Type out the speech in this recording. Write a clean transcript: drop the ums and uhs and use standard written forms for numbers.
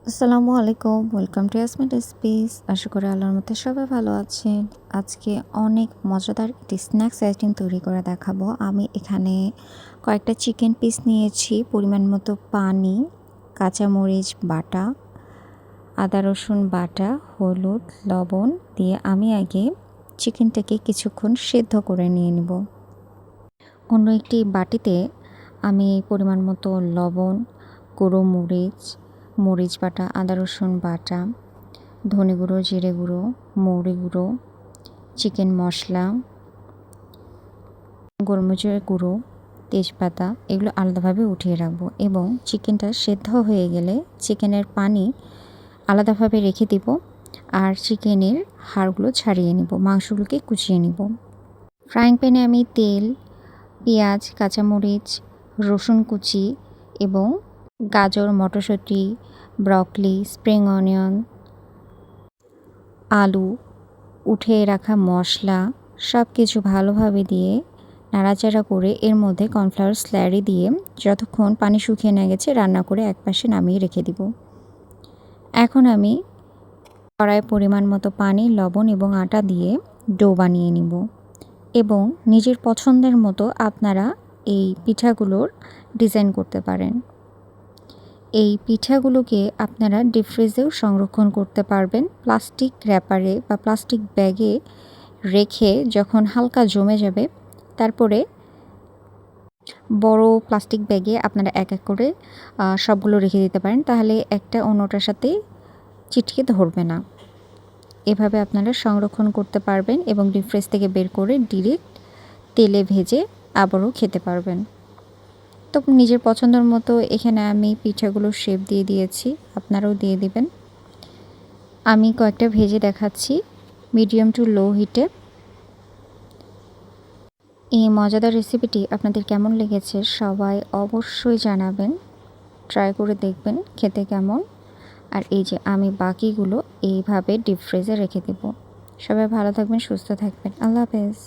আসসালামু আলাইকুম, welcome to Yasmin recipes. আশা করি আল্লাহর মধ্যে সবাই ভালো আছেন। আজকে অনেক মজাদার একটি স্ন্যাক্স আইটেম তৈরি করে দেখাবো। আমি এখানে কয়েকটা চিকেন পিস নিয়েছি, পরিমাণ মতো পানি, কাঁচামরিচ বাটা, আদা রসুন বাটা, হলুদ, লবণ দিয়ে আমি আগে চিকেনটাকে কিছুক্ষণ সেদ্ধ করে নিয়ে নেব। অন্য একটি বাটিতে আমি পরিমাণ মতো লবণ, গুঁড়ো মরিচ, মরিচ বাটা, আদা রসুন বাটা, ধনে গুঁড়ো, জিরে গুঁড়ো, মৌরি গুঁড়ো, চিকেন মশলা, গোলমরিচের গুঁড়ো, তেজপাতা এগুলো আলাদাভাবে উঠিয়ে রাখবো এবং চিকেনটা সেদ্ধ হয়ে গেলে চিকেনের পানি আলাদাভাবে রেখে দিব আর চিকেনের হাড়গুলো ছাড়িয়ে নিব, মাংসগুলোকে কুচিয়ে নিব। ফ্রাইং প্যানে আমি তেল, পেঁয়াজ, কাঁচামরিচ, রসুন কুচি এবং গাজর, মটরশুঁটি, ব্রকলি, স্প্রিং অনিয়ন, আলু, উঠিয়ে রাখা মশলা সব কিছু ভালোভাবে দিয়ে নাড়াচাড়া করে এর মধ্যে কর্নফ্লাওয়ার স্ল্যারি দিয়ে যতক্ষণ পানি শুকিয়ে না গেছে রান্না করে একপাশে নামিয়ে রেখে দিব। এখন আমি কড়াইয়ে পরিমাণ মতো পানি, লবণ এবং আটা দিয়ে ডো বানিয়ে নিব এবং নিজের পছন্দের মতো আপনারা এই পিঠাগুলোর ডিজাইন করতে পারেন। এই পিঠাগুলোকে আপনারা ডিপ ফ্রিজেও সংরক্ষণ করতে পারবেন, প্লাস্টিক র্যাপারে বা প্লাস্টিক ব্যাগে রেখে যখন হালকা জমে যাবে তারপরে বড় প্লাস্টিক ব্যাগে আপনারা এক এক করে সবগুলো রেখে দিতে পারেন, তাহলে একটা অন্যটার সাথে চিটকে ধরবে না। এভাবে আপনারা সংরক্ষণ করতে পারবেন এবং ডিপ ফ্রিজ থেকে বের করে ডিরেক্ট তেলে ভেজে আবারও খেতে পারবেন। তো নিজের পছন্দের মতো এখানে আমি পিঠাগুলোর শেপ দিয়ে দিয়েছি, আপনারাও দিয়ে দিবেন। আমি কয়েকটা ভেজে দেখাচ্ছি মিডিয়াম টু লো হিটে। এই মজাদার রেসিপিটি আপনাদের কেমন লেগেছে সবাই অবশ্যই জানাবেন, ট্রাই করে দেখবেন খেতে কেমন। আর এই যে আমি বাকিগুলো এইভাবে ডিপ ফ্রিজে রেখে দেব। সবাই ভালো থাকবেন, সুস্থ থাকবেন। আল্লাহ হাফেজ।